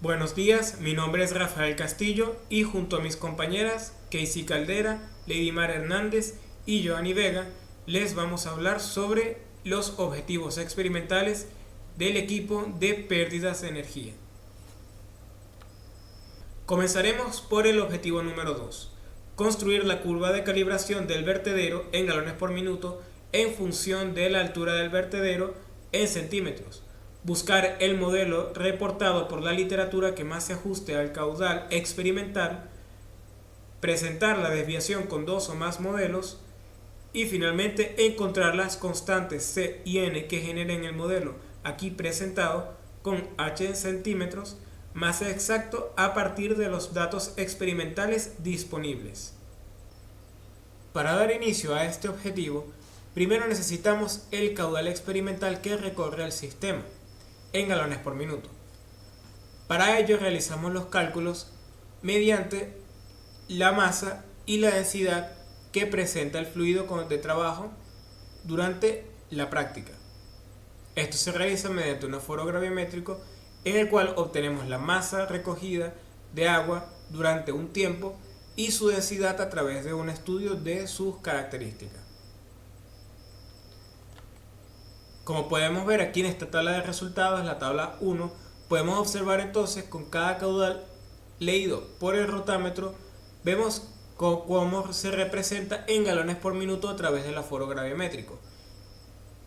Buenos días, mi nombre es Rafael Castillo y junto a mis compañeras Casey Caldera, Lady Mar Hernández y Joanny Vega les vamos a hablar sobre los objetivos experimentales del equipo de pérdidas de energía. Comenzaremos por el objetivo número 2, construir la curva de calibración del vertedero en galones por minuto en función de la altura del vertedero en centímetros. Buscar el modelo reportado por la literatura que más se ajuste al caudal experimental, presentar la desviación con dos o más modelos y finalmente encontrar las constantes C y N que generen el modelo aquí presentado con H en centímetros más exacto a partir de los datos experimentales disponibles. Para dar inicio a este objetivo, primero necesitamos el caudal experimental que recorre el sistema en galones por minuto. Para ello realizamos los cálculos mediante la masa y la densidad que presenta el fluido de trabajo durante la práctica. Esto se realiza mediante un aforo gravimétrico en el cual obtenemos la masa recogida de agua durante un tiempo y su densidad a través de un estudio de sus características. Como podemos ver aquí en esta tabla de resultados, la tabla 1, podemos observar entonces con cada caudal leído por el rotámetro, vemos cómo se representa en galones por minuto a través del aforo gravimétrico.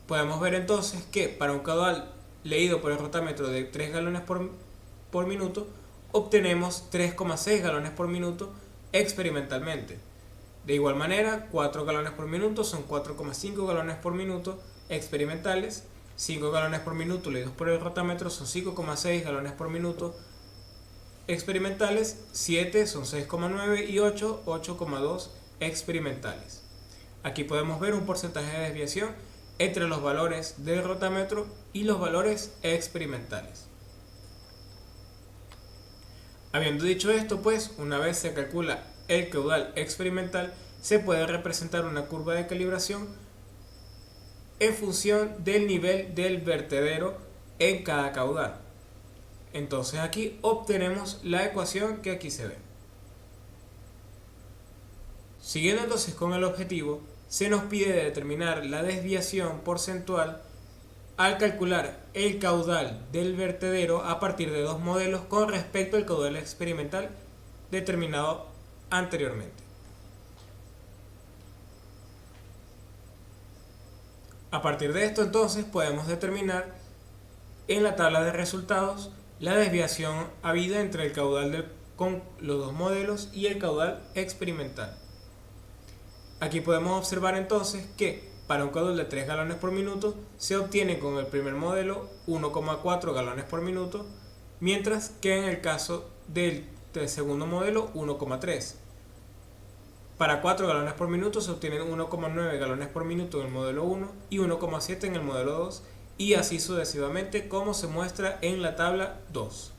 Podemos ver entonces que para un caudal leído por el rotámetro de 3 galones por minuto, obtenemos 3,6 galones por minuto experimentalmente. De igual manera, 4 galones por minuto son 4,5 galones por minuto experimentales, 5 galones por minuto leídos por el rotámetro son 5,6 galones por minuto experimentales, 7 son 6,9 y 8, 8,2 experimentales. Aquí podemos ver un porcentaje de desviación entre los valores del rotámetro y los valores experimentales. Habiendo dicho esto, pues, una vez se calcula el caudal experimental, se puede representar una curva de calibración en función del nivel del vertedero en cada caudal. Entonces aquí obtenemos la ecuación que aquí se ve. Siguiendo entonces con el objetivo, se nos pide determinar la desviación porcentual al calcular el caudal del vertedero a partir de dos modelos con respecto al caudal experimental determinado anteriormente. A partir de esto entonces podemos determinar en la tabla de resultados la desviación habida entre el caudal con los dos modelos y el caudal experimental. Aquí podemos observar entonces que para un caudal de 3 galones por minuto se obtiene con el primer modelo 1,4 galones por minuto, mientras que en el caso del segundo modelo 1,3. Para 4 galones por minuto se obtienen 1,9 galones por minuto en el modelo 1 y 1,7 en el modelo 2, y así sucesivamente como se muestra en la tabla 2.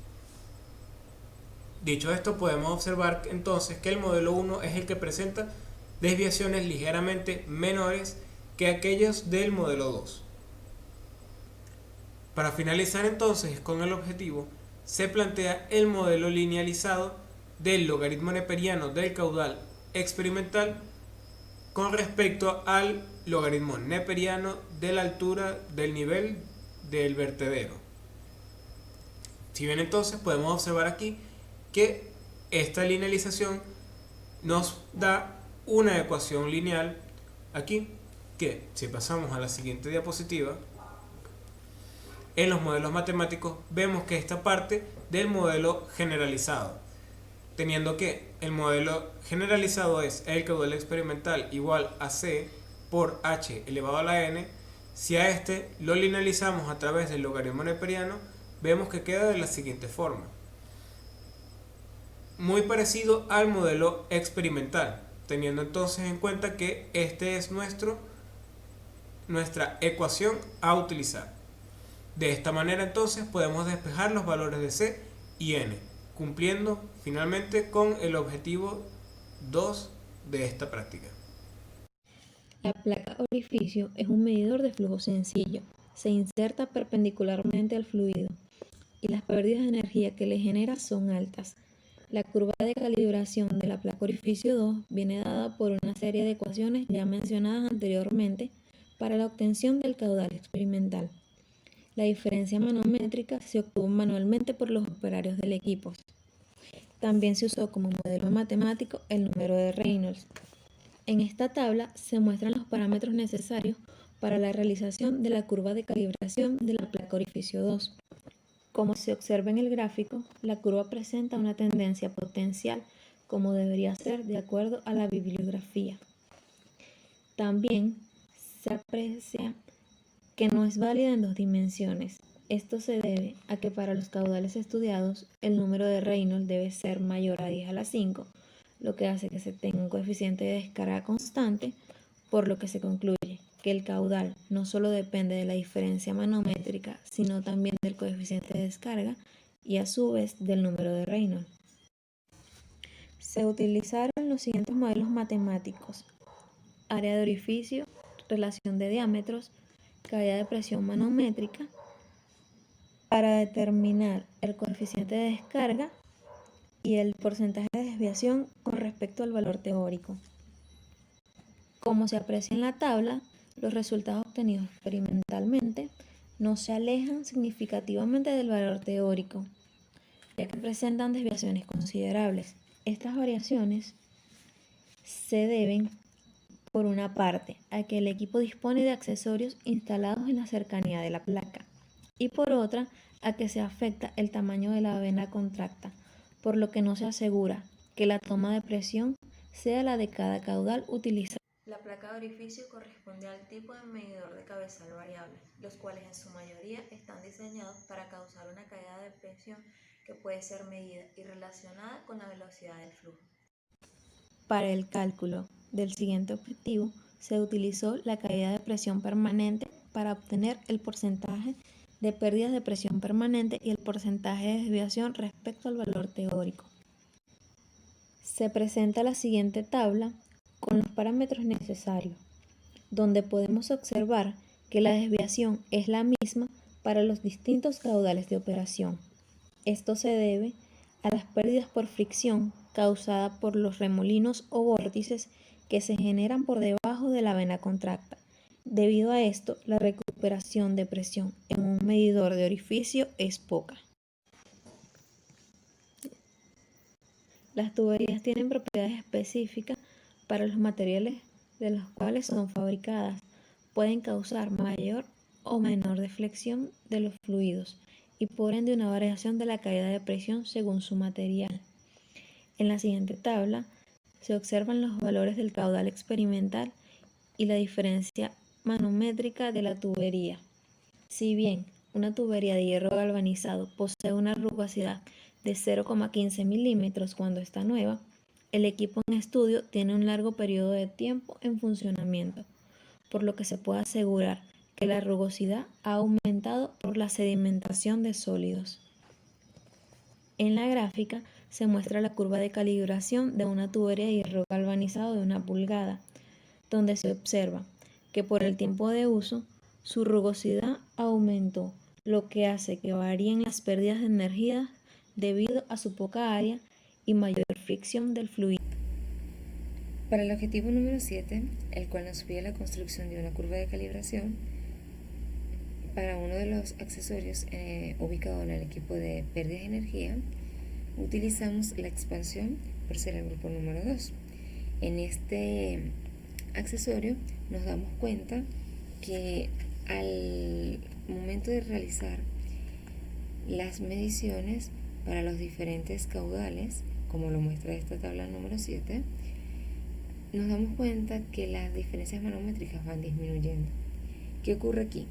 Dicho esto, podemos observar entonces que el modelo 1 es el que presenta desviaciones ligeramente menores que aquellos del modelo 2. Para finalizar entonces con el objetivo, se plantea el modelo linealizado del logaritmo neperiano del caudal experimental con respecto al logaritmo neperiano de la altura del nivel del vertedero. Si bien entonces podemos observar aquí que esta linealización nos da una ecuación lineal aquí que, si pasamos a la siguiente diapositiva, en los modelos matemáticos vemos que esta parte del modelo generalizado, teniendo que el modelo generalizado es el caudal experimental igual a C por H elevado a la N. Si a este lo linealizamos a través del logaritmo neperiano, vemos que queda de la siguiente forma, muy parecido al modelo experimental, teniendo entonces en cuenta que este es nuestra ecuación a utilizar. De esta manera entonces podemos despejar los valores de C y N, cumpliendo finalmente con el objetivo 2 de esta práctica. La placa orificio es un medidor de flujo sencillo. Se inserta perpendicularmente al fluido. y las pérdidas de energía que le genera son altas. La curva de calibración de la placa orificio 2 viene dada por una serie de ecuaciones ya mencionadas anteriormente para la obtención del caudal experimental. La diferencia manométrica se obtuvo manualmente por los operarios del equipo. También se usó como modelo matemático el número de Reynolds. En esta tabla se muestran los parámetros necesarios para la realización de la curva de calibración de la placa orificio 2. Como se observa en el gráfico, la curva presenta una tendencia potencial, como debería ser de acuerdo a la bibliografía. También se aprecia que no es válida en 2 dimensiones. Esto se debe a que para los caudales estudiados, el número de Reynolds debe ser mayor a 10 a la 5, lo que hace que se tenga un coeficiente de descarga constante, por lo que se concluye que el caudal no solo depende de la diferencia manométrica, sino también del coeficiente de descarga y a su vez del número de Reynolds. Se utilizaron los siguientes modelos matemáticos: área de orificio, relación de diámetros, caída de presión manométrica, para determinar el coeficiente de descarga y el porcentaje de desviación con respecto al valor teórico. Como se aprecia en la tabla, los resultados obtenidos experimentalmente no se alejan significativamente del valor teórico, ya que presentan desviaciones considerables. Estas variaciones se deben, por una parte, a que el equipo dispone de accesorios instalados en la cercanía de la placa, y por otra, a que se afecta el tamaño de la vena contracta, por lo que no se asegura que la toma de presión sea la de cada caudal utilizado. La placa de orificio corresponde al tipo de medidor de cabezal variable, los cuales en su mayoría están diseñados para causar una caída de presión que puede ser medida y relacionada con la velocidad del flujo. Para el cálculo del siguiente objetivo, se utilizó la caída de presión permanente para obtener el porcentaje de pérdidas de presión permanente y el porcentaje de desviación respecto al valor teórico. Se presenta la siguiente tabla con los parámetros necesarios, donde podemos observar que la desviación es la misma para los distintos caudales de operación. Esto se debe a las pérdidas por fricción causadas por los remolinos o vórtices que se generan por debajo de la vena contracta. Debido a esto, la recuperación de presión en un medidor de orificio es poca. Las tuberías tienen propiedades específicas para los materiales de los cuales son fabricadas. Pueden causar mayor o menor deflexión de los fluidos y por ende una variación de la caída de presión según su material. En la siguiente tabla se observan los valores del caudal experimental y la diferencia manométrica de la tubería. Si bien una tubería de hierro galvanizado posee una rugosidad de 0,15 milímetros cuando está nueva, el equipo en estudio tiene un largo periodo de tiempo en funcionamiento, por lo que se puede asegurar que la rugosidad ha aumentado por la sedimentación de sólidos. En la gráfica se muestra la curva de calibración de una tubería de hierro galvanizado de 1 pulgada, donde se observa que por el tiempo de uso su rugosidad aumentó, lo que hace que varíen las pérdidas de energía debido a su poca área y mayor fricción del fluido. Para el objetivo número 7, el cual nos pide la construcción de una curva de calibración, para uno de los accesorios ubicado en el equipo de pérdida de energía, utilizamos la expansión por ser el grupo número 2. En este accesorio nos damos cuenta que al momento de realizar las mediciones para los diferentes caudales, como lo muestra esta tabla número 7, nos damos cuenta que las diferencias manométricas van disminuyendo. ¿Qué ocurre aquí?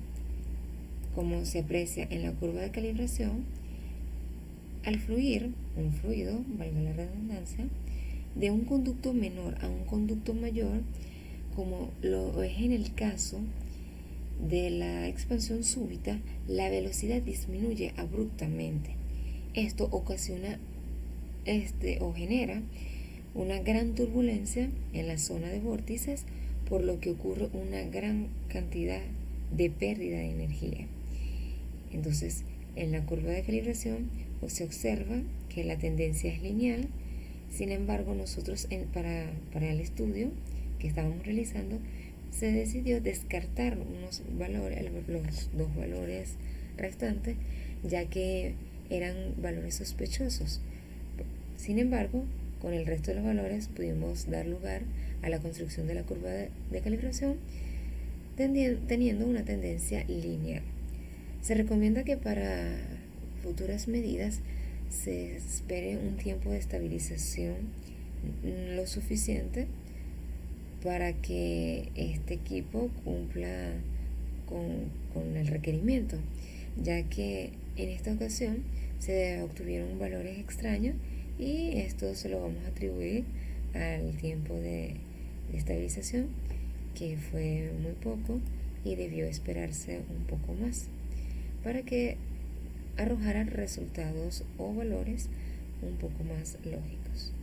Como se aprecia en la curva de calibración, al fluir un fluido, valga la redundancia, de un conducto menor a un conducto mayor, como lo es en el caso de la expansión súbita, la velocidad disminuye abruptamente. Esto ocasiona o genera una gran turbulencia en la zona de vórtices, por lo que ocurre una gran cantidad de pérdida de energía. Entonces, En la curva de calibración se observa que la tendencia es lineal. Sin embargo, nosotros para el estudio que estábamos realizando se decidió descartar los dos valores restantes, ya que eran valores sospechosos. Sin embargo, con el resto de los valores pudimos dar lugar a la construcción de la curva de calibración teniendo una tendencia lineal. Se recomienda que para futuras medidas se espere un tiempo de estabilización lo suficiente para que este equipo cumpla con el requerimiento, ya que en esta ocasión se obtuvieron valores extraños y esto se lo vamos a atribuir al tiempo de estabilización, que fue muy poco y debió esperarse un poco más para que arrojaran resultados o valores un poco más lógicos.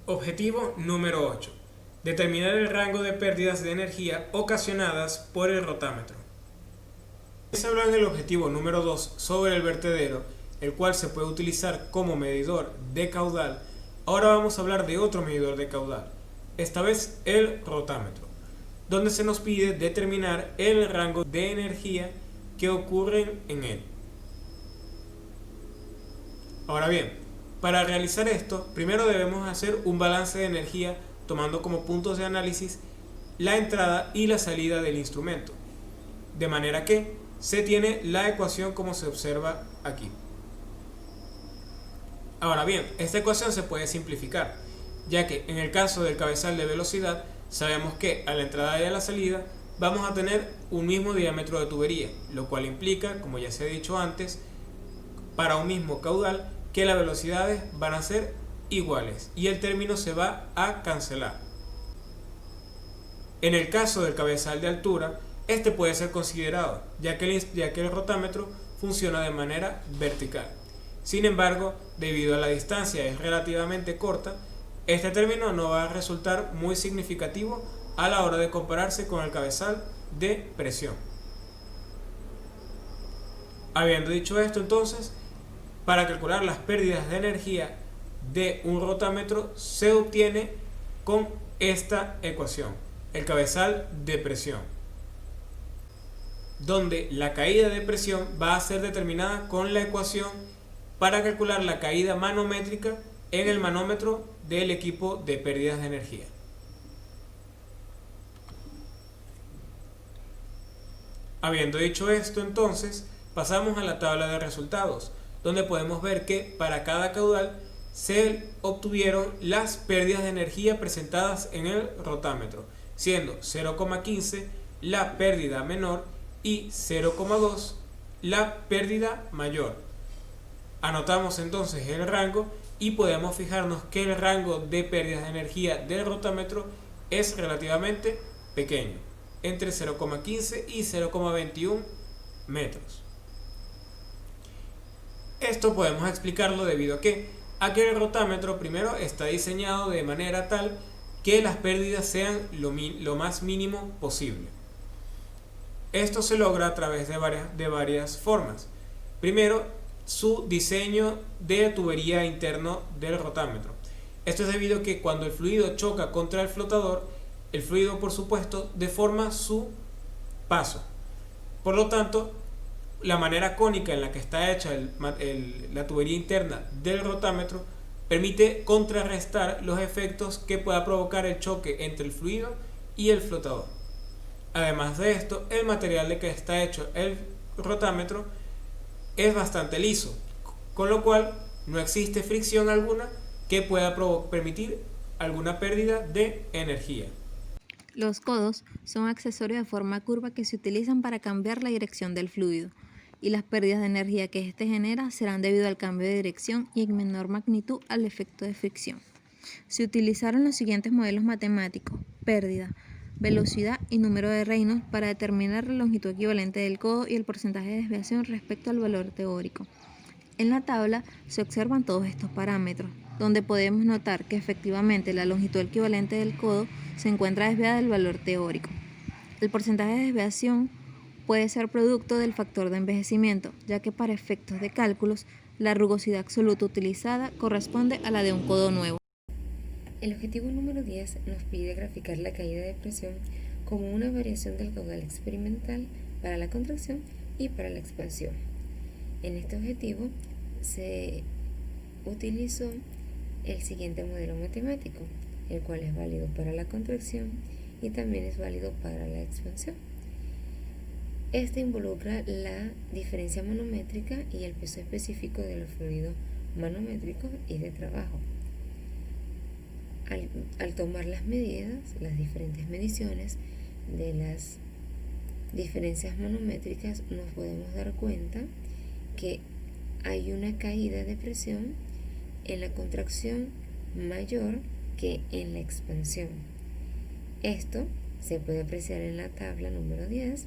Objetivo número 8. Determinar el rango de pérdidas de energía ocasionadas por el rotámetro. Se habló en el objetivo número 2 sobre el vertedero, el cual se puede utilizar como medidor de caudal. Ahora vamos a hablar de otro medidor de caudal, esta vez el rotámetro, donde se nos pide determinar el rango de energía que ocurren en él. Ahora bien, para realizar esto, primero debemos hacer un balance de energía tomando como puntos de análisis la entrada y la salida del instrumento, de manera que se tiene la ecuación como se observa aquí. Ahora bien, esta ecuación se puede simplificar, ya que en el caso del cabezal de velocidad sabemos que a la entrada y a la salida vamos a tener un mismo diámetro de tubería, lo cual implica, como ya se ha dicho antes, para un mismo caudal que las velocidades van a ser iguales y el término se va a cancelar. En el caso del cabezal de altura, este puede ser considerado, ya que el rotámetro funciona de manera vertical. Sin embargo, debido a la distancia es relativamente corta, este término no va a resultar muy significativo a la hora de compararse con el cabezal de presión. Habiendo dicho esto, entonces, para calcular las pérdidas de energía de un rotámetro se obtiene con esta ecuación, el cabezal de presión, donde la caída de presión va a ser determinada con la ecuación para calcular la caída manométrica en el manómetro del equipo de pérdidas de energía. Habiendo dicho esto, entonces, pasamos a la tabla de resultados, donde podemos ver que para cada caudal se obtuvieron las pérdidas de energía presentadas en el rotámetro, siendo 0,15 la pérdida menor y 0,2 la pérdida mayor. Anotamos entonces el rango y podemos fijarnos que el rango de pérdidas de energía del rotámetro es relativamente pequeño, entre 0,15 y 0,21 metros. Esto podemos explicarlo debido a que el rotámetro primero está diseñado de manera tal que las pérdidas sean lo más mínimo posible. Esto se logra a través de varias formas. Primero, su diseño de tubería interno del rotámetro. Esto es debido a que cuando el fluido choca contra el flotador, el fluido, por supuesto, deforma su paso. Por lo tanto, la manera cónica en la que está hecha la tubería interna del rotámetro permite contrarrestar los efectos que pueda provocar el choque entre el fluido y el flotador. Además de esto, el material de que está hecho el rotámetro es bastante liso, con lo cual no existe fricción alguna que pueda permitir alguna pérdida de energía. Los codos son accesorios de forma curva que se utilizan para cambiar la dirección del fluido, y las pérdidas de energía que éste genera serán debido al cambio de dirección y en menor magnitud al efecto de fricción. Se utilizaron los siguientes modelos matemáticos: pérdida, velocidad y número de Reynolds para determinar la longitud equivalente del codo y el porcentaje de desviación respecto al valor teórico. En la tabla se observan todos estos parámetros, donde podemos notar que efectivamente la longitud equivalente del codo se encuentra desviada del valor teórico. El porcentaje de desviación puede ser producto del factor de envejecimiento, ya que para efectos de cálculos, la rugosidad absoluta utilizada corresponde a la de un codo nuevo. El objetivo número 10 nos pide graficar la caída de presión como una variación del caudal experimental para la contracción y para la expansión. En este objetivo se utilizó el siguiente modelo matemático, el cual es válido para la contracción y también es válido para la expansión. Este involucra la diferencia manométrica y el peso específico de los fluidos manométricos y de trabajo. Al tomar las medidas, las diferentes mediciones de las diferencias manométricas, nos podemos dar cuenta que hay una caída de presión en la contracción mayor que en la expansión. Esto se puede apreciar en la tabla número 10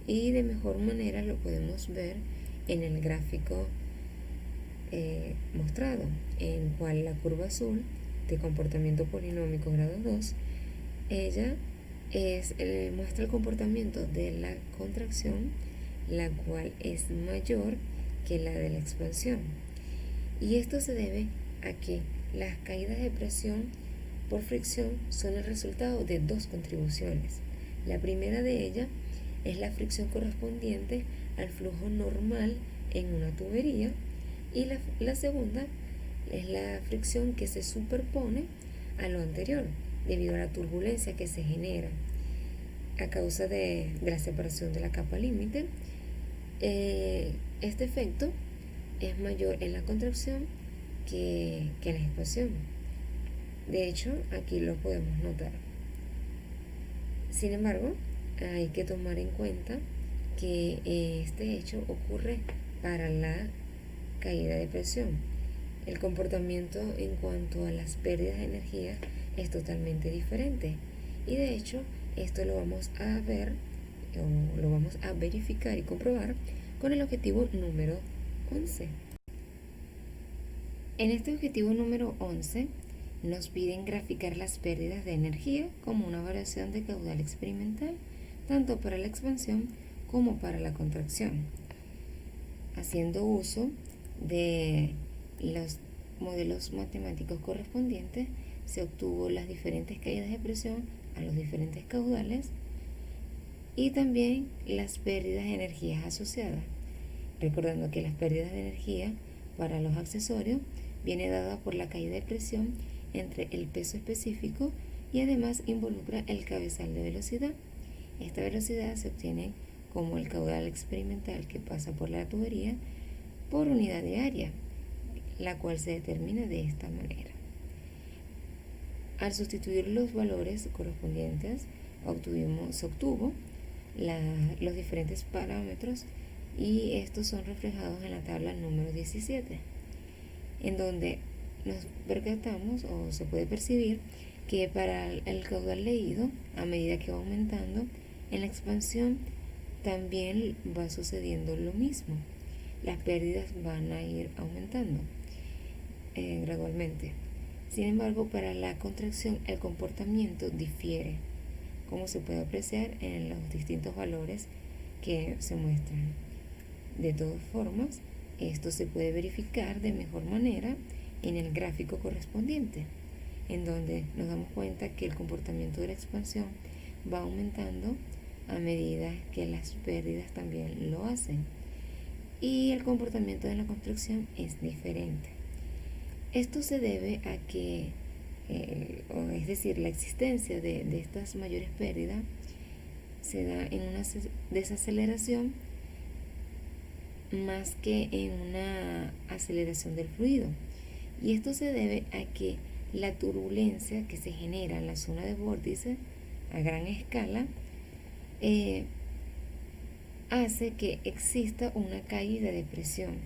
y de mejor manera lo podemos ver en el gráfico mostrado, en cual la curva azul de comportamiento polinómico grado 2, ella muestra el comportamiento de la contracción, la cual es mayor que la de la expansión. Y esto se debe a que las caídas de presión por fricción son el resultado de dos contribuciones. La primera de ellas es la fricción correspondiente al flujo normal en una tubería y la segunda es la fricción que se superpone a lo anterior debido a la turbulencia que se genera a causa de la separación de la capa límite. Este efecto es mayor en la contracción que en la expansión. De hecho, aquí lo podemos notar. Sin embargo, hay que tomar en cuenta que este hecho ocurre para la caída de presión. El comportamiento en cuanto a las pérdidas de energía es totalmente diferente y de hecho esto lo vamos a ver o lo vamos a verificar y comprobar con el objetivo número 11. En este objetivo número 11 nos piden graficar las pérdidas de energía como una variación de caudal experimental, tanto para la expansión como para la contracción. Haciendo uso de los modelos matemáticos correspondientes, se obtuvo las diferentes caídas de presión a los diferentes caudales y también las pérdidas de energías asociadas. Recordando que las pérdidas de energía para los accesorios viene dada por la caída de presión entre el peso específico y además involucra el cabezal de velocidad. Esta velocidad se obtiene como el caudal experimental que pasa por la tubería por unidad de área, la cual se determina de esta manera. Al sustituir los valores correspondientes, se obtuvo los diferentes parámetros y estos son reflejados en la tabla número 17, en donde nos percatamos o se puede percibir que para el caudal leído, a medida que va aumentando, en la expansión también va sucediendo lo mismo. Las pérdidas van a ir aumentando gradualmente. Sin embargo, para la contracción el comportamiento difiere, como se puede apreciar en los distintos valores que se muestran. De todas formas, esto se puede verificar de mejor manera en el gráfico correspondiente, en donde nos damos cuenta que el comportamiento de la expansión va aumentando a medida que las pérdidas también lo hacen, y el comportamiento de la contracción es diferente. Esto se debe a que, es decir, la existencia de estas mayores pérdidas se da en una desaceleración más que en una aceleración del fluido. Y esto se debe a que la turbulencia que se genera en la zona de vórtice a gran escala hace que exista una caída de presión,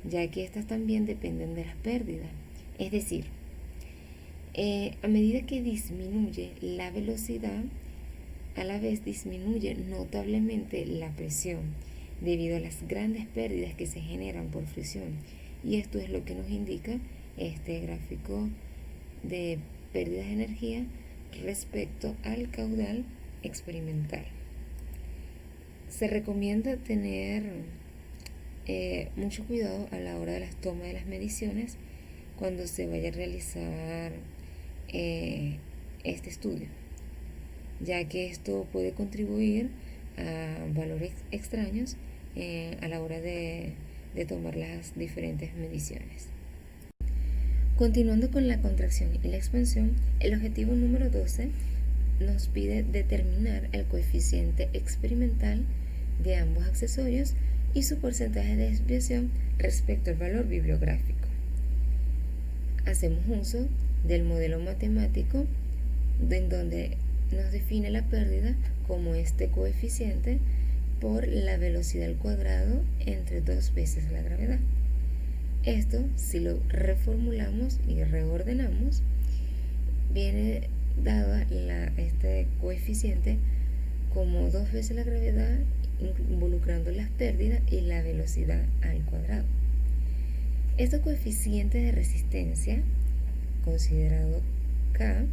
ya que estas también dependen de las pérdidas. Es decir, a medida que disminuye la velocidad, a la vez disminuye notablemente la presión debido a las grandes pérdidas que se generan por fricción. Y esto es lo que nos indica este gráfico de pérdidas de energía respecto al caudal experimental. Se recomienda tener mucho cuidado a la hora de las tomas de las mediciones cuando se vaya a realizar este estudio, ya que esto puede contribuir a valores extraños a la hora de tomar las diferentes mediciones. Continuando con la contracción y la expansión, el objetivo número 12 nos pide determinar el coeficiente experimental de ambos accesorios y su porcentaje de desviación respecto al valor bibliográfico. Hacemos uso del modelo matemático en donde nos define la pérdida como este coeficiente por la velocidad al cuadrado entre 2 veces la gravedad. Esto, si lo reformulamos y reordenamos, viene dado este coeficiente como 2 veces la gravedad, involucrando las pérdidas y la velocidad al cuadrado. Este coeficiente de resistencia, considerado K,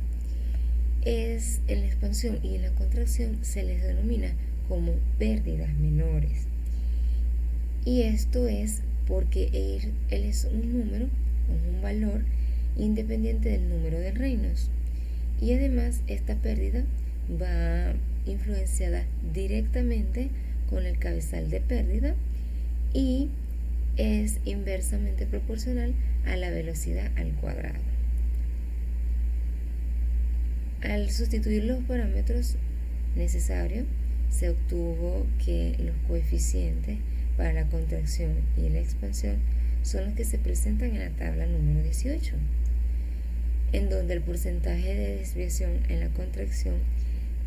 en la expansión y en la contracción se les denomina como pérdidas menores. Y esto es porque él es un número, un valor independiente del número de reinos. Y además esta pérdida va influenciada directamente con el cabezal de pérdida y es inversamente proporcional a la velocidad al cuadrado. Al sustituir los parámetros necesarios, se obtuvo que los coeficientes para la contracción y la expansión son los que se presentan en la tabla número 18, en donde el porcentaje de desviación en la contracción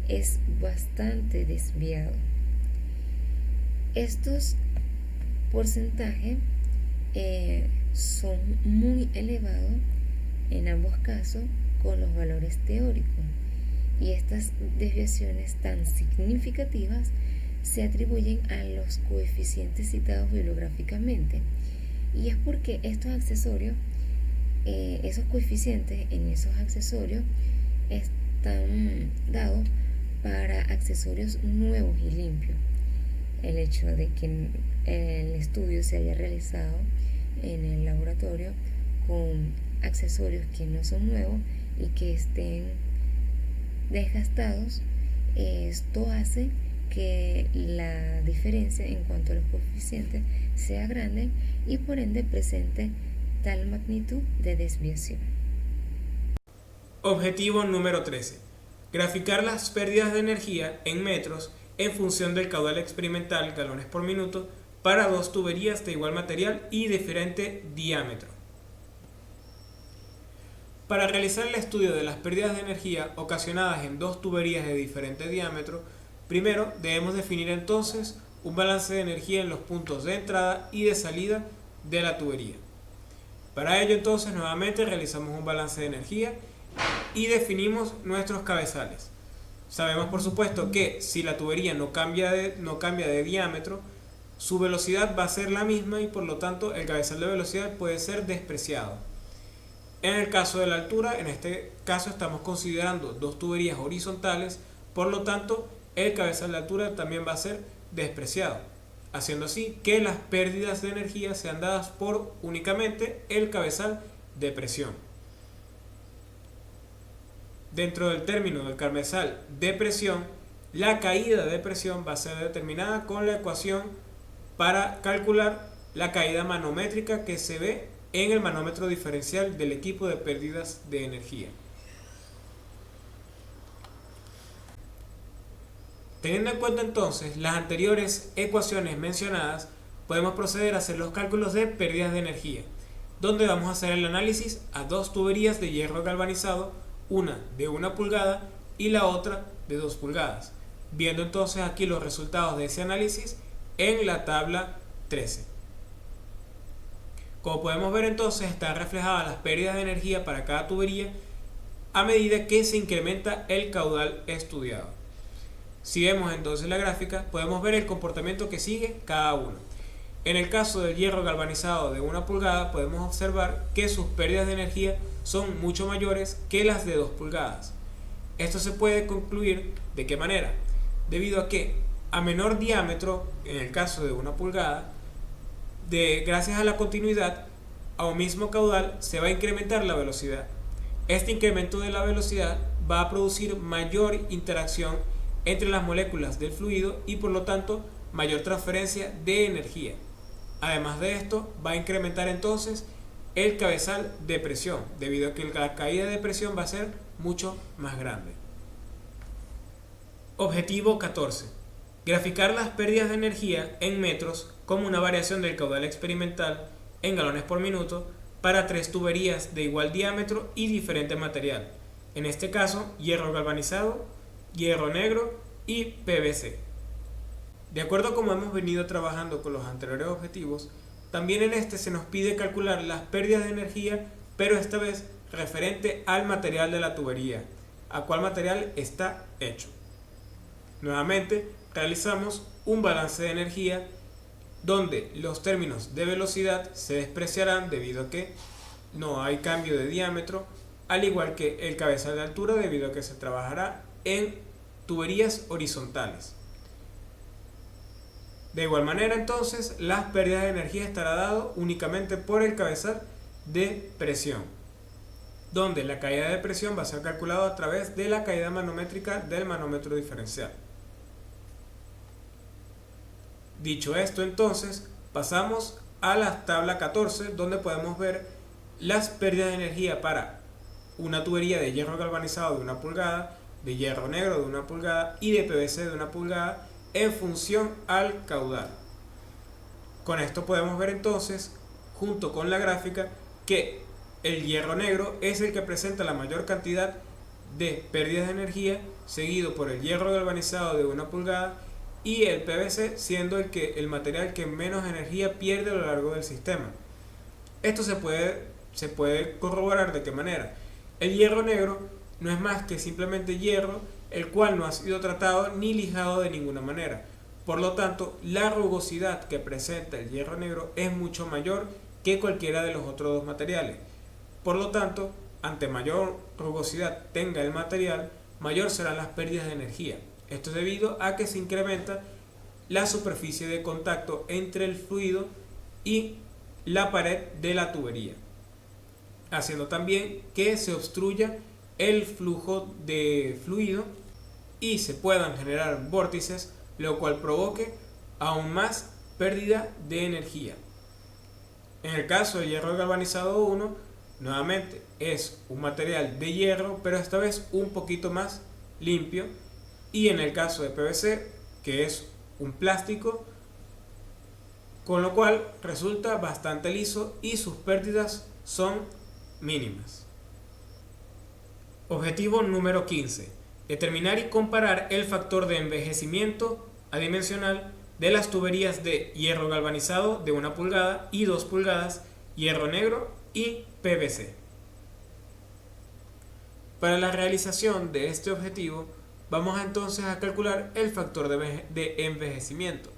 es bastante desviado. Estos porcentajes son muy elevados en ambos casos con los valores teóricos, y estas desviaciones tan significativas se atribuyen a los coeficientes citados bibliográficamente, y es porque estos accesorios, esos coeficientes en esos accesorios están dados para accesorios nuevos y limpios. El hecho de que el estudio se haya realizado en el laboratorio con accesorios que no son nuevos y que estén desgastados, esto hace que la diferencia en cuanto a los coeficientes sea grande y por ende presente tal magnitud de desviación. Objetivo número 13. Graficar las pérdidas de energía en metros en función del caudal experimental galones por minuto para 2 tuberías de igual material y diferente diámetro. Para realizar el estudio de las pérdidas de energía ocasionadas en 2 tuberías de diferente diámetro, primero debemos definir entonces un balance de energía en los puntos de entrada y de salida de la tubería. Para ello entonces nuevamente realizamos un balance de energía y definimos nuestros cabezales. Sabemos por supuesto que si la tubería no cambia de diámetro, su velocidad va a ser la misma y por lo tanto el cabezal de velocidad puede ser despreciado. En el caso de la altura, en este caso estamos considerando 2 tuberías horizontales, por lo tanto el cabezal de altura también va a ser despreciado, haciendo así que las pérdidas de energía sean dadas por únicamente el cabezal de presión. Dentro del término del cabezal de presión, la caída de presión va a ser determinada con la ecuación para calcular la caída manométrica que se ve en el manómetro diferencial del equipo de pérdidas de energía. Teniendo en cuenta entonces las anteriores ecuaciones mencionadas, podemos proceder a hacer los cálculos de pérdidas de energía, donde vamos a hacer el análisis a 2 tuberías de hierro galvanizado, una de 1 pulgada y la otra de 2 pulgadas, viendo entonces aquí los resultados de ese análisis en la tabla 13. Como podemos ver entonces están reflejadas las pérdidas de energía para cada tubería a medida que se incrementa el caudal estudiado. Si vemos entonces la gráfica, podemos ver el comportamiento que sigue cada uno. En el caso del hierro galvanizado de 1 pulgada, podemos observar que sus pérdidas de energía son mucho mayores que las de 2 pulgadas. Esto se puede concluir ¿de qué manera? Debido a que A menor diámetro, en el caso de 1 pulgada, gracias a la continuidad, a un mismo caudal se va a incrementar la velocidad. Este incremento de la velocidad va a producir mayor interacción entre las moléculas del fluido y por lo tanto mayor transferencia de energía. Además de esto, va a incrementar entonces el cabezal de presión, debido a que la caída de presión va a ser mucho más grande. Objetivo 14. Graficar las pérdidas de energía en metros como una variación del caudal experimental en galones por minuto para 3 tuberías de igual diámetro y diferente material. En este caso, hierro galvanizado, hierro negro y PVC. De acuerdo a como hemos venido trabajando con los anteriores objetivos, también en este se nos pide calcular las pérdidas de energía, pero esta vez referente al material de la tubería, a cuál material está hecho. Nuevamente, realizamos un balance de energía donde los términos de velocidad se despreciarán debido a que no hay cambio de diámetro, al igual que el cabezal de altura debido a que se trabajará en tuberías horizontales. De igual manera, entonces, las pérdidas de energía estará dado únicamente por el cabezal de presión, donde la caída de presión va a ser calculada a través de la caída manométrica del manómetro diferencial. Dicho esto, entonces, pasamos a la tabla 14, donde podemos ver las pérdidas de energía para una tubería de hierro galvanizado de 1 pulgada, de hierro negro de 1 pulgada y de PVC de 1 pulgada en función al caudal. Con esto podemos ver entonces, junto con la gráfica, que el hierro negro es el que presenta la mayor cantidad de pérdidas de energía, seguido por el hierro galvanizado de 1 pulgada y el PVC siendo el material que menos energía pierde a lo largo del sistema. Esto se puede corroborar de qué manera. El hierro negro no es más que simplemente hierro, el cual no ha sido tratado ni lijado de ninguna manera. Por lo tanto, la rugosidad que presenta el hierro negro es mucho mayor que cualquiera de los otros dos materiales. Por lo tanto, ante mayor rugosidad tenga el material, mayor serán las pérdidas de energía. Esto es debido a que se incrementa la superficie de contacto entre el fluido y la pared de la tubería, haciendo también que se obstruya el flujo de fluido y se puedan generar vórtices, lo cual provoque aún más pérdida de energía. En el caso del hierro galvanizado 1, nuevamente es un material de hierro, pero esta vez un poquito más limpio, y en el caso de PVC, que es un plástico, con lo cual resulta bastante liso y sus pérdidas son mínimas. Objetivo número 15. Determinar y comparar el factor de envejecimiento adimensional de las tuberías de hierro galvanizado de 1 pulgada y 2 pulgadas, hierro negro y PVC. Para la realización de este objetivo, vamos entonces a calcular el factor de envejecimiento.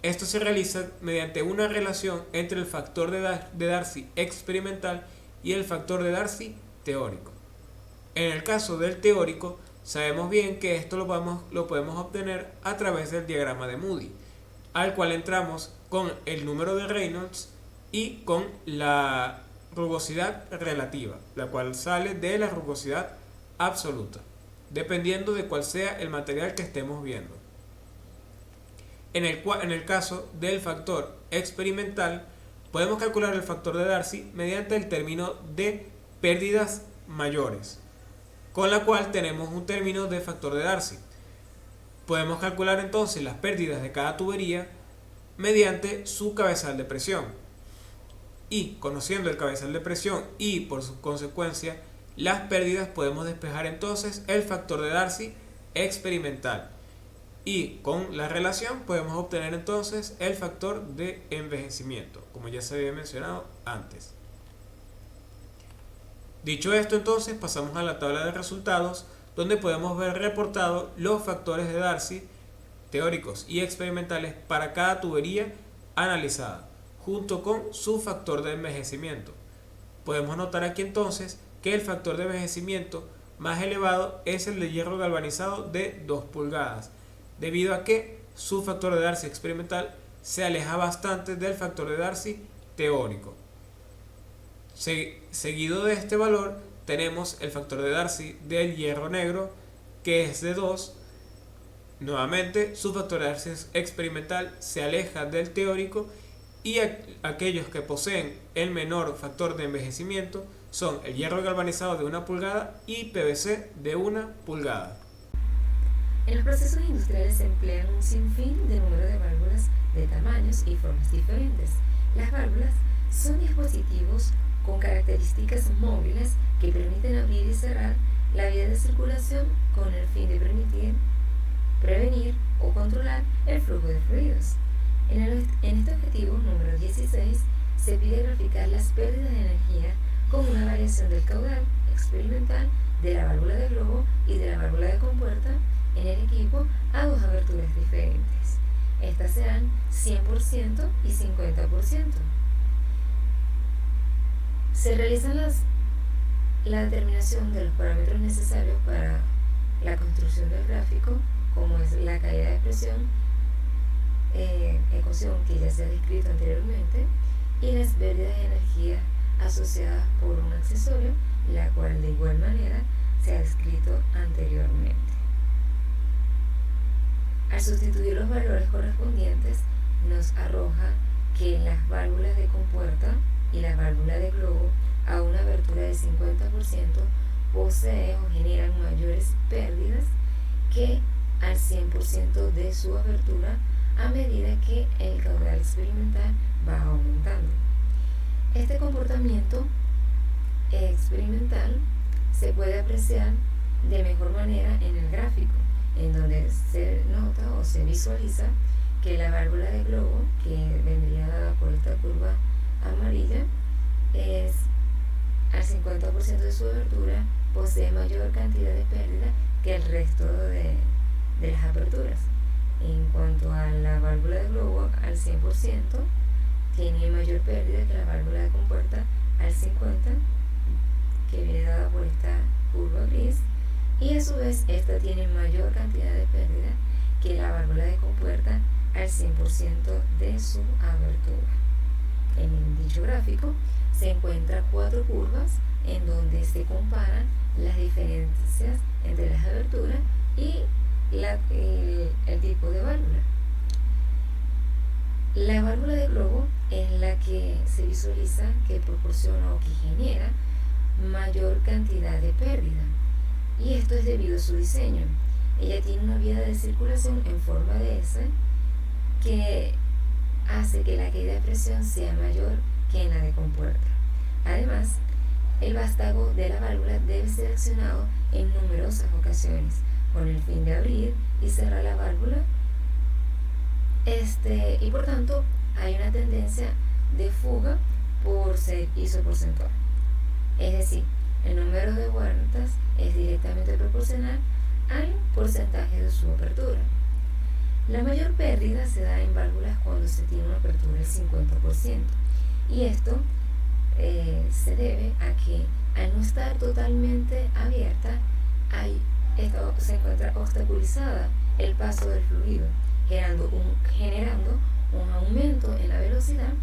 Esto se realiza mediante una relación entre el factor de Darcy experimental y el factor de Darcy teórico. En el caso del teórico, sabemos bien que esto lo podemos obtener a través del diagrama de Moody, al cual entramos con el número de Reynolds y con la rugosidad relativa, la cual sale de la rugosidad absoluta, dependiendo de cuál sea el material que estemos viendo. En el caso del factor experimental, podemos calcular el factor de Darcy mediante el término de pérdidas mayores, con la cual tenemos un término de factor de Darcy. Podemos calcular entonces las pérdidas de cada tubería mediante su cabezal de presión. Y conociendo el cabezal de presión y por su consecuencia las pérdidas, podemos despejar entonces el factor de Darcy experimental. Y con la relación podemos obtener entonces el factor de envejecimiento, como ya se había mencionado antes. Dicho esto, entonces pasamos a la tabla de resultados, donde podemos ver reportados los factores de Darcy teóricos y experimentales para cada tubería analizada, junto con su factor de envejecimiento. Podemos notar aquí entonces que el factor de envejecimiento más elevado es el de hierro galvanizado de 2 pulgadas, debido a que su factor de Darcy experimental se aleja bastante del factor de Darcy teórico. Seguido de este valor tenemos el factor de Darcy del hierro negro, que es de 2. Nuevamente, su factor de Darcy experimental se aleja del teórico, y aquellos que poseen el menor factor de envejecimiento son el hierro galvanizado de 1 pulgada y PVC de 1 pulgada. En los procesos industriales se emplean un sinfín de número de válvulas de tamaños y formas diferentes. Las válvulas son dispositivos con características móviles que permiten abrir y cerrar la vía de circulación con el fin de prevenir o controlar el flujo de fluidos. En este objetivo número 16 se pide graficar las pérdidas de energía con una variación del caudal experimental de la válvula de globo y de la válvula de compuerta en el equipo a 2 aberturas diferentes. Estas serán 100% y 50%. Se realiza la determinación de los parámetros necesarios para la construcción del gráfico, como es la caída de presión, ecuación que ya se ha descrito anteriormente, y las pérdidas de energía asociadas por un accesorio, la cual de igual manera se ha descrito anteriormente. Al sustituir los valores correspondientes, nos arroja que las válvulas de compuerta y la válvula de globo a una abertura de 50% poseen o generan mayores pérdidas que al 100% de su abertura a medida que el caudal experimental va aumentando. Este comportamiento experimental se puede apreciar de mejor manera en el gráfico, en donde se nota o se visualiza que la válvula de globo, que vendría dada por esta curva amarilla, es al 50% de su abertura, posee mayor cantidad de pérdida que el resto de las aperturas. En cuanto a la válvula de globo, al 100%, tiene mayor pérdida que la válvula de compuerta al 50%, que viene dada por esta curva gris, y a su vez esta tiene mayor cantidad de pérdida que la válvula de compuerta al 100% de su abertura. En dicho gráfico se encuentran 4 curvas en donde se comparan las diferencias entre las aberturas y el tipo de válvula. La válvula de globo es la que se visualiza que proporciona o que genera mayor cantidad de pérdida, y esto es debido a su diseño. Ella tiene una vía de circulación en forma de S que hace que la caída de presión sea mayor que en la de compuerta. Además, el vástago de la válvula debe ser accionado en numerosas ocasiones con el fin de abrir y cerrar la válvula, y por tanto hay una tendencia de fuga por ser isoporcentual, es decir, el número de vueltas es directamente proporcional al porcentaje de su apertura. La mayor pérdida se da en válvulas cuando se tiene una apertura del 50%, y esto se debe a que al no estar totalmente abierta se encuentra obstaculizada el paso del fluido, generando un aumento en la velocidad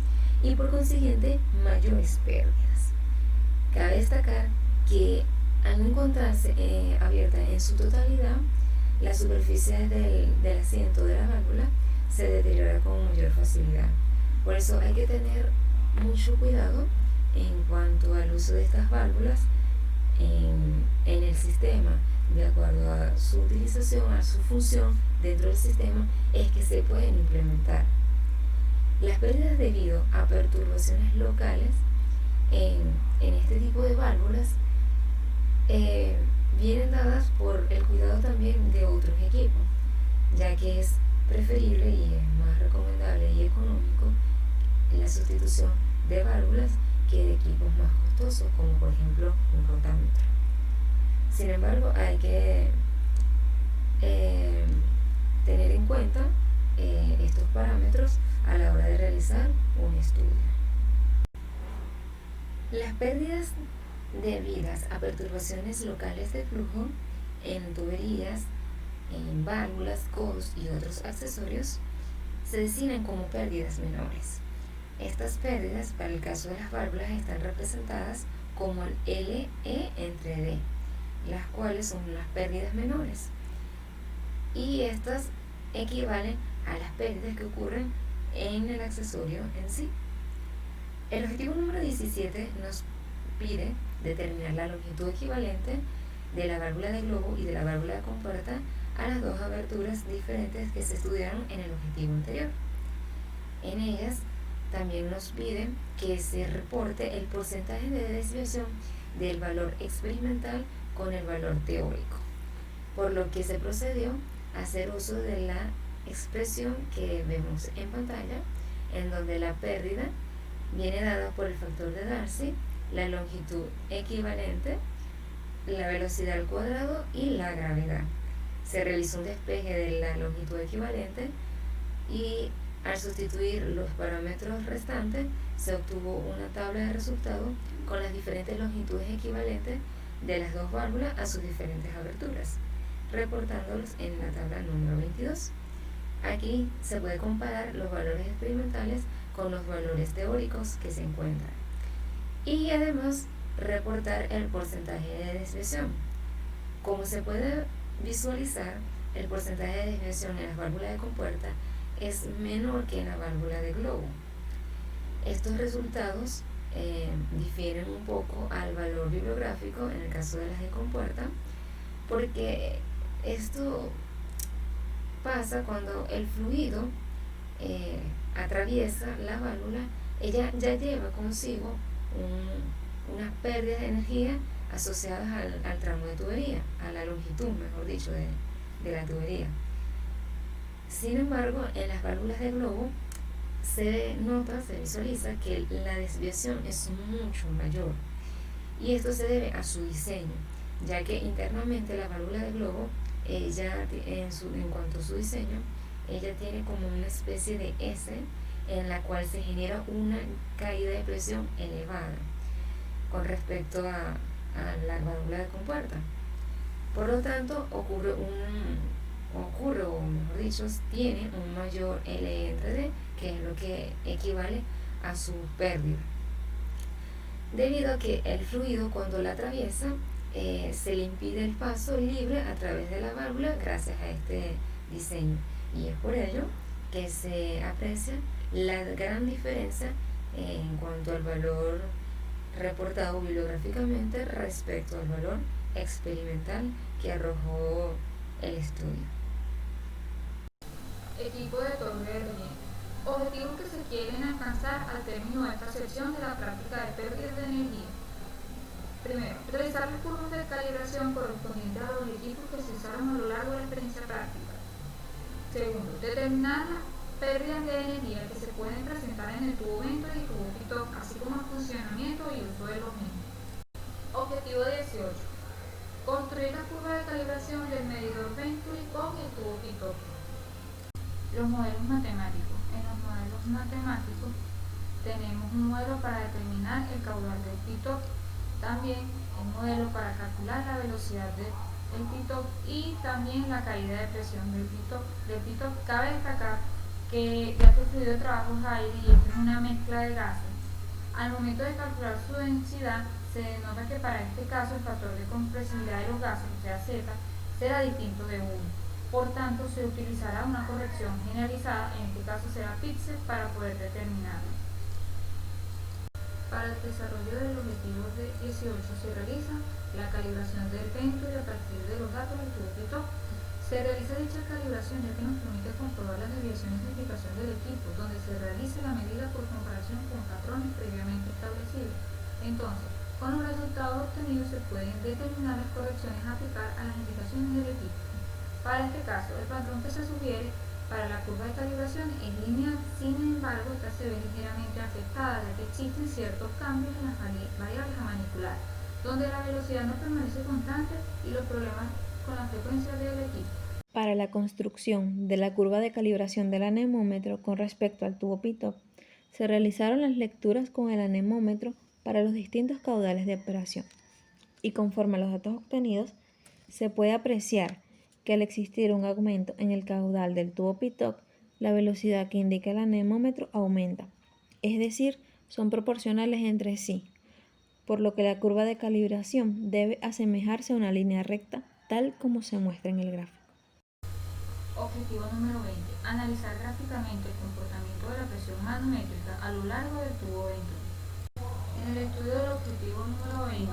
y por consiguiente mayores pérdidas. Cabe destacar que al no encontrarse abierta en su totalidad, la superficie del asiento de la válvula se deteriora con mayor facilidad. Por eso hay que tener mucho cuidado en cuanto al uso de estas válvulas en el sistema. De acuerdo a su utilización, a su función dentro del sistema, es que se pueden implementar. Las pérdidas debido a perturbaciones locales en este tipo de válvulas vienen dadas por el cuidado también de otros equipos, ya que es preferible y es más recomendable y económico la sustitución de válvulas que de equipos más costosos, como por ejemplo un rotámetro. Sin embargo, hay que tener en cuenta estos parámetros a la hora de realizar un estudio. Las pérdidas debidas a perturbaciones locales de flujo en tuberías en válvulas, codos y otros accesorios, se designan como pérdidas menores. Estas pérdidas, para el caso de las válvulas, están representadas como el LE entre D, las cuales son las pérdidas menores. Y estas equivalen a las pérdidas que ocurren en el accesorio en sí. El objetivo número 17 nos pide determinar la longitud equivalente de la válvula de globo y de la válvula de compuerta a las dos aberturas diferentes que se estudiaron en el objetivo anterior. En ellas también nos pide que se reporte el porcentaje de desviación del valor experimental con el valor teórico, por lo que se procedió a hacer uso de la expresión que vemos en pantalla, en donde la pérdida viene dada por el factor de Darcy, la longitud equivalente, la velocidad al cuadrado y la gravedad. Se realizó un despeje de la longitud equivalente y al sustituir los parámetros restantes se obtuvo una tabla de resultados con las diferentes longitudes equivalentes de las dos válvulas a sus diferentes aberturas, reportándolos en la tabla número 22. Aquí se puede comparar los valores experimentales con los valores teóricos que se encuentran y además reportar el porcentaje de desviación. Como se puede visualizar, el porcentaje de desviación en las válvulas de compuerta es menor que en la válvula de globo. Estos resultados difieren un poco al valor bibliográfico en el caso de las de compuerta, porque esto pasa cuando el fluido atraviesa la válvula. Ella ya lleva consigo unas pérdidas de energía asociadas al tramo de tubería, a la longitud, mejor dicho, de la tubería. Sin embargo, en las válvulas de globo se visualiza que la desviación es mucho mayor, y esto se debe a su diseño, ya que internamente la válvula de globo, en cuanto a su diseño, ella tiene como una especie de S en la cual se genera una caída de presión elevada con respecto a la válvula de compuerta. Por lo tanto, tiene un mayor L entre D, que es lo que equivale a su pérdida, debido a que el fluido, cuando la atraviesa, se le impide el paso libre a través de la válvula gracias a este diseño, y es por ello que se aprecia la gran diferencia en cuanto al valor reportado bibliográficamente respecto al valor experimental que arrojó el estudio. Equipo de torre de relleno. Objetivos que se quieren alcanzar al término de esta sección de la práctica de pérdidas de energía. Primero, realizar las curvas de calibración correspondientes a los equipos que se usaron a lo largo de la experiencia práctica. Segundo, determinar las pérdidas de energía que se pueden presentar en el tubo Venturi y tubo Pitot, así como el funcionamiento y uso de los mismos. Objetivo 18. Construir la curva de calibración del medidor Venturi con el tubo Pitot. Los modelos matemáticos. En los modelos matemáticos tenemos un modelo para determinar el caudal del Pitot, también un modelo para calcular la velocidad del Pitot y también la caída de presión del Pitot. Cabe destacar que ya que el fluido de trabajo es aire y esto es una mezcla de gases, al momento de calcular su densidad se denota que para este caso el factor de compresibilidad de los gases, o sea Z, será distinto de 1. Por tanto, se utilizará una corrección generalizada, en este caso será píxel, para poder determinarlo. Para el desarrollo del objetivo de 18 se realiza la calibración del Venturi a partir de los datos del tubo Pitot. Se realiza dicha calibración ya que nos permite comprobar las desviaciones de aplicación del equipo, donde se realiza la medida por comparación con patrones previamente establecidos. Entonces, con los resultados obtenidos se pueden determinar las correcciones a aplicar a las indicaciones del equipo. Para este caso, el patrón que se sugiere para la curva de calibración es lineal, sin embargo, esta se ve ligeramente afectada, ya que existen ciertos cambios en las variables a manipular, donde la velocidad no permanece constante y los problemas con la frecuencia del equipo. Para la construcción de la curva de calibración del anemómetro con respecto al tubo Pitot, se realizaron las lecturas con el anemómetro para los distintos caudales de operación, y conforme a los datos obtenidos, se puede apreciar que al existir un aumento en el caudal del tubo Pitot, la velocidad que indica el anemómetro aumenta, es decir, son proporcionales entre sí, por lo que la curva de calibración debe asemejarse a una línea recta, tal como se muestra en el gráfico. Objetivo número 20. Analizar gráficamente el comportamiento de la presión manométrica a lo largo del tubo ventral. En el estudio del objetivo número 20,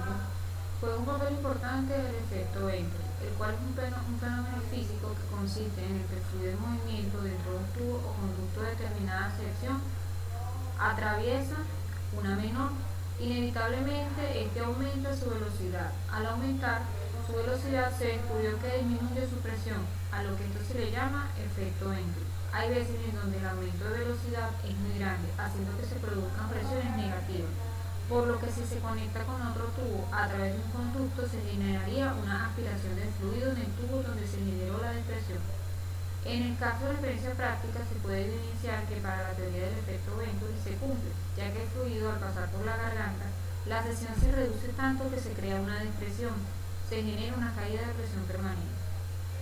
juega un papel importante el efecto Venturi, el cual es un fenómeno físico que consiste en el que el fluido en movimiento dentro de un tubo o conducto de determinada sección atraviesa una menor. Inevitablemente, este aumenta su velocidad. Al aumentar su velocidad, se descubrió que disminuye su presión, a lo que esto se le llama efecto Venturi. Hay veces en donde el aumento de velocidad es muy grande, haciendo que se produzcan presiones negativas, por lo que si se conecta con otro tubo a través de un conducto, se generaría una aspiración del fluido en el tubo donde se generó la depresión. En el caso de la experiencia práctica, se puede evidenciar que para la teoría del efecto Venturi se cumple, ya que el fluido al pasar por la garganta, la presión se reduce tanto que se crea una depresión, se genera una caída de presión permanente.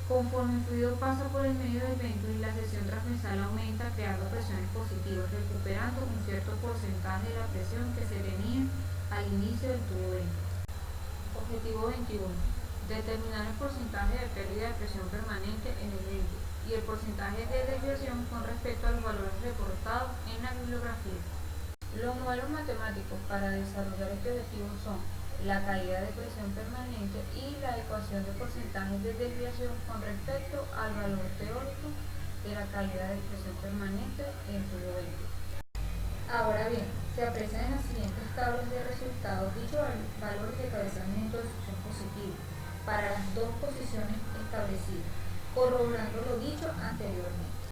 Conforme el fluido pasa por el medio del Venturi, la sección transversal aumenta creando presiones positivas, recuperando un cierto porcentaje de la presión que se tenía al inicio del tubo Venturi. Objetivo 21. Determinar el porcentaje de pérdida de presión permanente en el Venturi y el porcentaje de desviación con respecto a los valores reportados en la bibliografía. Los modelos matemáticos para desarrollar este objetivo son la caída de presión permanente y la ecuación de porcentajes de desviación con respecto al valor teórico de la caída de presión permanente en el tubo Venturi. Ahora bien, se aprecian en las siguientes tablas de resultados dicho valor de cabezamiento de succión positivo para las dos posiciones establecidas, corroborando lo dicho anteriormente.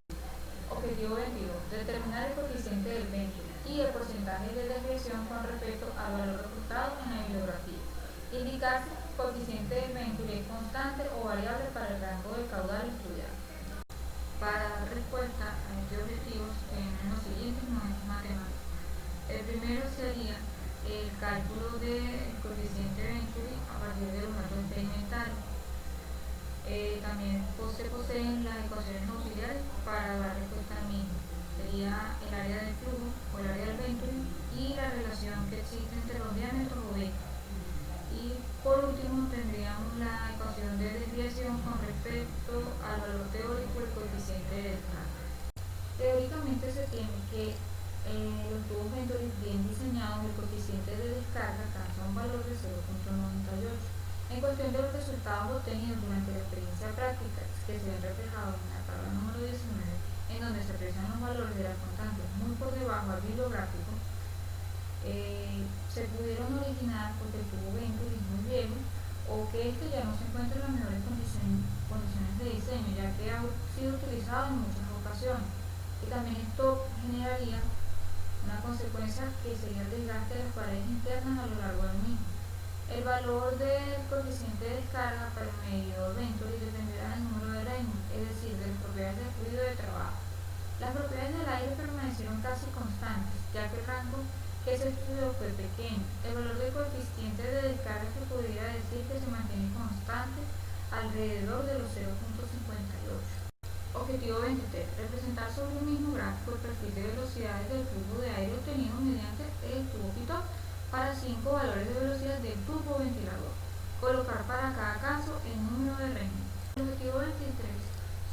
Objetivo 22. Determinar el coeficiente del Venturi y el porcentaje de desviación con respecto al valor reportado en la bibliografía. Indicar si el coeficiente del Venturi es constante o variable para el rango de caudal estudiado. Para dar respuesta a este objetivo tenemos los siguientes modelos matemáticos. El primero sería el cálculo del coeficiente Venturi a partir de los datos experimentales. También se poseen las ecuaciones auxiliares para dar respuesta al mismo. Sería el área del flujo o el área del Venturi y la relación que existe entre los diámetros o V. Y por último tendríamos la ecuación de desviación con respecto al valor teórico del coeficiente de descarga. Teóricamente se tiene que los tubos Venturi bien diseñados, el coeficiente de descarga alcanza un valor de 0.98. En cuestión de los resultados obtenidos durante la experiencia práctica, que se ven reflejados en la tabla número 19, en donde se aprecian los valores de las constantes muy por debajo al bibliográfico, se pudieron originar porque el tubo Venturi es muy viejo o que este ya no se encuentra en las mejores condiciones de diseño, ya que ha sido utilizado en muchas ocasiones. Y también esto generaría una consecuencia que sería el desgaste de las paredes internas a lo largo del mismo. El valor del coeficiente de descarga para el medidor Venturi dependerá del número de Raymonds, es decir, de las propiedades del fluido de trabajo. Las propiedades del aire permanecieron casi constantes, ya que el rango que se estudió fue pequeño. El valor del coeficiente de descarga se podría decir que se mantiene constante alrededor de los 0.58. Objetivo 23. Representar sobre un mismo gráfico el perfil de velocidades del flujo de aire obtenido mediante el tubo Pitot para 5 valores de velocidad del tubo ventilador. Colocar para cada caso el número de Raymonds. El objetivo 23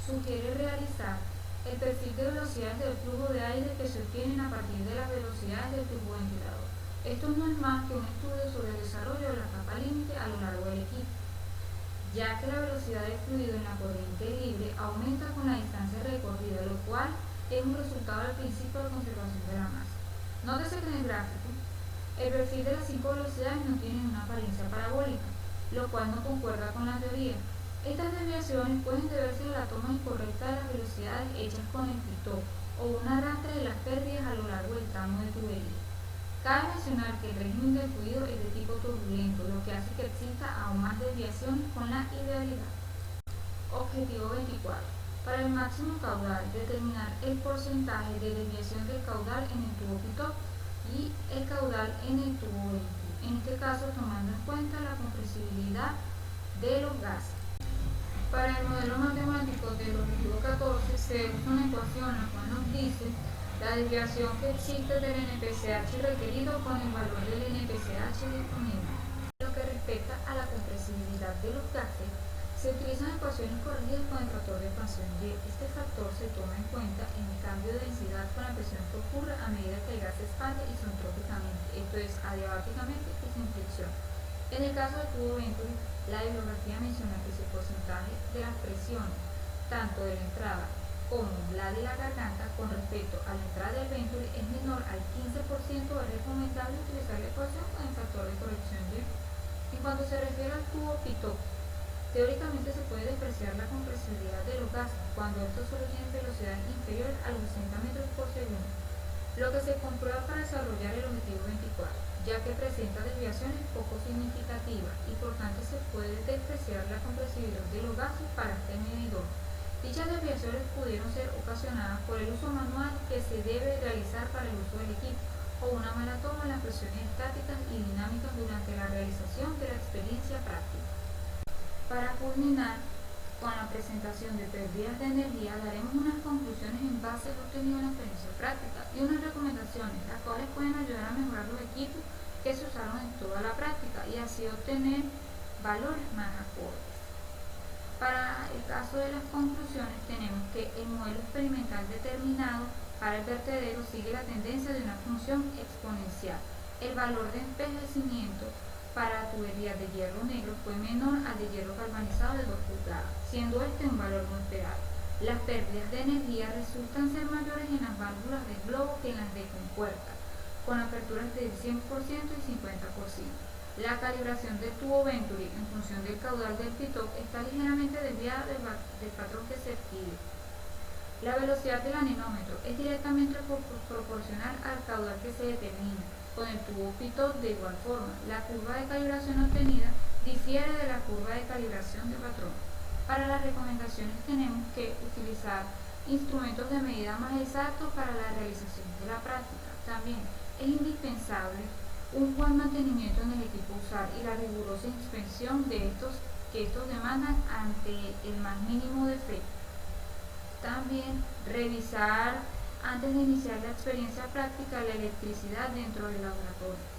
sugiere realizar el perfil de velocidades del flujo de aire que se obtienen a partir de las velocidades del tubo ventilador. Esto no es más que un estudio sobre el desarrollo de la capa límite a lo largo del equipo, ya que la velocidad del fluido en la corriente libre aumenta con la distancia recorrida, lo cual es un resultado del principio de conservación de la masa. Nótese que en el gráfico el perfil de las 5 velocidades no tiene una apariencia parabólica, lo cual no concuerda con la teoría. Estas desviaciones pueden deberse a la toma incorrecta de las velocidades hechas con el Pitot o un arrastre de las pérdidas a lo largo del tramo de tubería. Cabe mencionar que el régimen del fluido es de tipo turbulento, lo que hace que exista aún más desviaciones con la idealidad. Objetivo 24. Para el máximo caudal, determinar el porcentaje de desviación del caudal en el tubo Pitot y el caudal en el tubo Venturi, en este caso tomando en cuenta la compresibilidad de los gases. Para el modelo matemático del objetivo 14 se usa una ecuación la cual nos dice la desviación que existe del NPCH requerido con el valor del NPCH disponible. En lo que respecta a la compresibilidad de los gases, se utilizan ecuaciones corregidas con el factor de expansión Y. Este factor se toma en cuenta en el cambio de densidad con la presión que ocurre a medida que el gas se expande isentrópicamente, esto es, adiabáticamente y sin fricción. En el caso del tubo Venturi, la bibliografía menciona que el porcentaje de las presiones, tanto de la entrada como la de la garganta, con respecto a la entrada del Venturi es menor al 15%, es recomendable utilizar la ecuación con el factor de corrección Y. En cuanto se refiere al tubo Pitot, teóricamente se puede despreciar la compresibilidad de los gases cuando estos solo tienen velocidad inferior a los 60 metros por segundo, lo que se comprueba para desarrollar el objetivo 24, ya que presenta desviaciones poco significativas y por tanto se puede despreciar la compresibilidad de los gases para este medidor. Dichas desviaciones pudieron ser ocasionadas por el uso manual que se debe realizar para el uso del equipo o una mala toma en las presiones estáticas y dinámicas durante la realización de la experiencia práctica. Para culminar con la presentación de pérdidas de energía, daremos unas conclusiones en base a lo obtenido en la experiencia práctica y unas recomendaciones, las cuales pueden ayudar a mejorar los equipos que se usaron en toda la práctica y así obtener valores más acordes. Para el caso de las conclusiones, tenemos que el modelo experimental determinado para el vertedero sigue la tendencia de una función exponencial. El valor de envejecimiento para tuberías de hierro negro fue menor al de hierro galvanizado de 2 pulgadas, siendo este un valor no esperado. Las pérdidas de energía resultan ser mayores en las válvulas de globo que en las de compuerta, con aperturas del 100% y 50%. La calibración del tubo Venturi en función del caudal del Pitot está ligeramente desviada del patrón que se pide. La velocidad del anemómetro es directamente proporcional al caudal que se determina. Con el tubo Pitot, de igual forma, la curva de calibración obtenida difiere de la curva de calibración de patrón. Para las recomendaciones tenemos que utilizar instrumentos de medida más exactos para la realización de la práctica. También es indispensable un buen mantenimiento en el equipo usar y la rigurosa inspección de estos demandan ante el más mínimo defecto. También revisar antes de iniciar la experiencia práctica la electricidad dentro del laboratorio.